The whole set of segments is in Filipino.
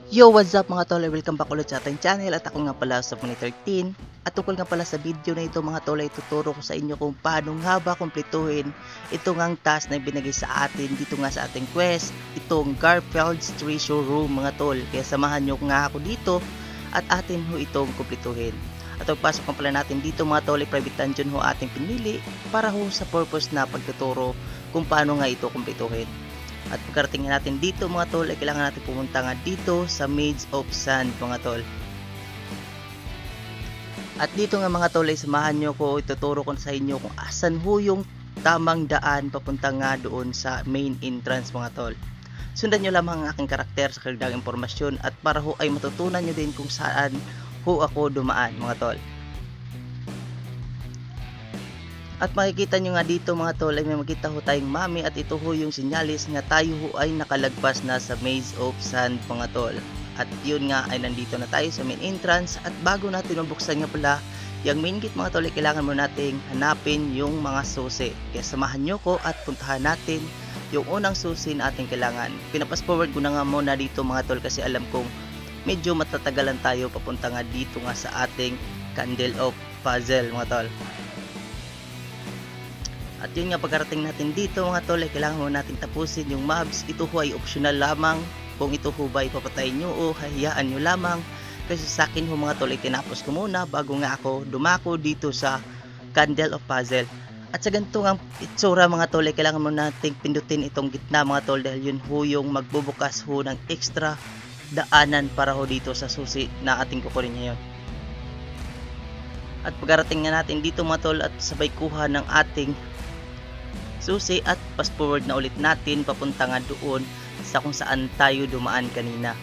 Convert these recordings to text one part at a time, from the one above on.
Yo, what's up mga tol? Welcome back ulit sa ating channel at ako nga pala sa Pony 13. At tungkol nga pala sa video na ito mga tol ay tuturo ko sa inyo kung paano nga ba kumpletuhin itong ang task na binigay sa atin dito nga sa ating quest, itong Garfield's Treasure Room mga tol. Kaya samahan nyo nga ako dito at atin ho itong kumpletuhin. At pagpasok nga pala natin dito mga tol ay private dungeon ho ating pinili para ho sa purpose na pagtuturo kung paano nga ito kumpletuhin. At pagkarating natin dito mga tol ay kailangan natin pumunta nga dito sa Maze of Sand mga tol. At dito nga mga tol ay samahan nyo ko, ituturo ko sa inyo kung asan ho yung tamang daan papunta nga doon sa main entrance mga tol. Sundan nyo lamang ang aking karakter sa karagdagang impormasyon at para ho ay matutunan nyo din kung saan ho ako dumaan mga tol. At makikita nyo nga dito mga tol ay may makita ho tayong mami at ito ho yung sinyalis nga tayo ho ay nakalagpas na sa Maze of Sand mga tol. At yun nga ay nandito na tayo sa main entrance at bago natin mabuksan nga pala yung main gate mga tol ay kailangan mo nating hanapin yung mga susi. Kaya samahan nyo ko at puntahan natin yung unang susi na ating kailangan. Pinapas forward ko na nga muna dito mga tol kasi alam kong medyo matatagalan tayo papunta nga dito nga sa ating Candle of Puzzle mga tol. At yun nga pagkarating natin dito mga tol ay kailangan mo natin tapusin yung mobs. Ito ho ay optional lamang kung ito ho ba ay papatayin nyo o hayaan nyo lamang. Kasi sa akin ho mga tol ay tinapos ko muna bago nga ako dumako dito sa Candle of Puzzle. At sa ganito nga itsura mga tol ay kailangan mo natin pindutin itong gitna mga tol dahil yun ho yung magbubukas ho ng extra daanan para ho dito sa susi na ating kukunin ngayon. At pagkarating nga natin dito mga tol at sabay kuha ng ating susi at fast forward na ulit natin papunta nga doon sa kung saan tayo dumaan kanina.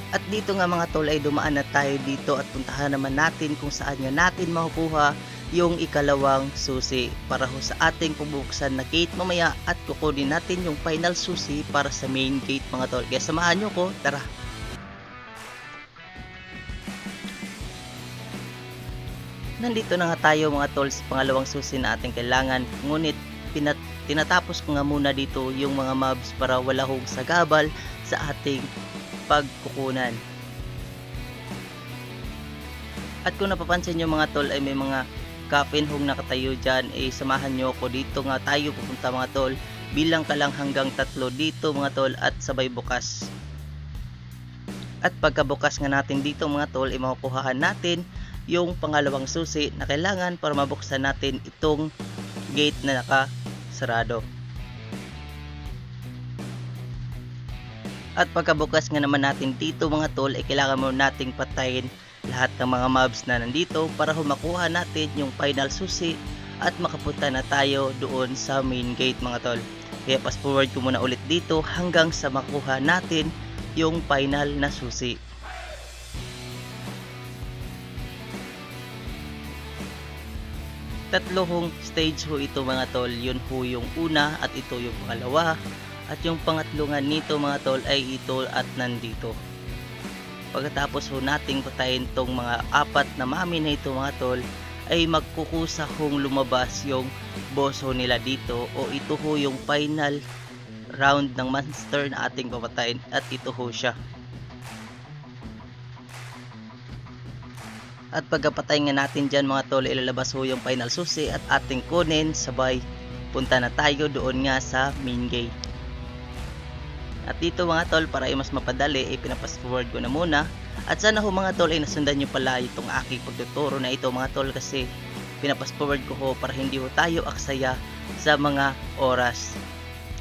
At dito nga mga tol ay dumaan na tayo dito at puntahan naman natin kung saan nga natin makukuha yung ikalawang susi para ho sa ating pabuksan na gate mamaya at kukunin natin yung final susi para sa main gate mga tol. Kaya samahan nyo ko, tara! Nandito na nga tayo mga tol sa pangalawang susi na ating kailangan, ngunit tinatapos ko nga muna dito yung mga mobs para wala hong sagabal sa ating pagkukunan. At kung napapansin nyo mga tol ay may mga coffin hong nakatayo dyan, samahan nyo ako dito nga tayo pupunta mga tol. Bilang ka lang hanggang 3 dito mga tol at sabay bukas. At pagkabukas nga natin dito mga tol ay makukuhaan natin yung pangalawang susi na kailangan para mabuksan natin itong gate na nakasarado. At pagkabukas nga naman natin dito mga tol ay kailangan mo nating patayin lahat ng mga mobs na nandito para makuha natin yung final susi at makapunta na tayo doon sa main gate mga tol. Kaya fast forward ko muna ulit dito hanggang sa makuha natin yung final na susi. Tatlo hong stage ho ito mga tol, yun ho yung una at ito yung pangalawa at yung pangatlo nga nito mga tol ay ito at nandito. Pagkatapos ho nating patayin tong mga apat na mami na ito mga tol ay magkukusa hong lumabas yung boss ho nila dito o ito ho yung final round ng monster na ating papatayin at ito ho siya. At pagkapatay nga natin dyan mga tol, ilalabas ho yung final susi at ating kunin sabay punta na tayo doon nga sa main gate. At dito mga tol para ay mas mapadali pinapas forward ko na muna. At sana ho mga tol ay nasundan nyo pala itong aking pagtuturo na ito mga tol kasi pinapas forward ko ho para hindi ho tayo aksaya sa mga oras.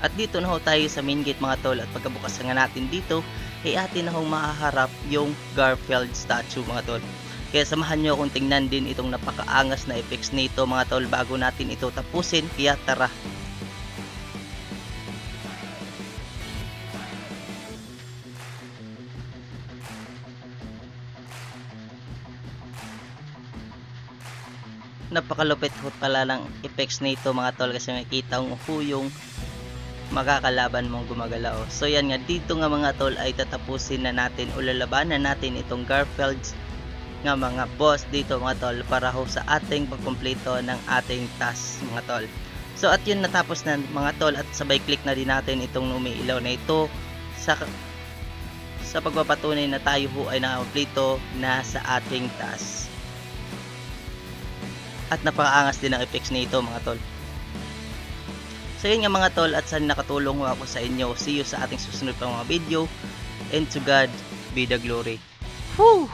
At dito na ho tayo sa main gate mga tol at pagkabukas nga natin dito ay atin na ho mahaharap yung Garfield statue mga tol. Kaya samahan nyo akong tingnan din itong napakaangas na effects nito mga tol bago natin ito tapusin. Kaya tara! Napakalupit ho pala ng effects nito mga tol kasi makikita mo ho yung makakalaban mong gumagalaw. So yan nga dito nga mga tol ay tatapusin na natin o lalabanan natin itong Garfield's nga mga boss dito mga tol para ho sa ating pagkumpleto ng ating task mga tol. So at yun, natapos na mga tol, at sabay click na din natin itong umiilaw na ito sa pagpapatunay na tayo ho ay nakakomplito na sa ating task. At napakaangas din ang effects nito mga tol. So yun nga mga tol, at sana nakatulong ho ako sa inyo. See you sa ating susunod pang mga video, and to God be the glory. Whew!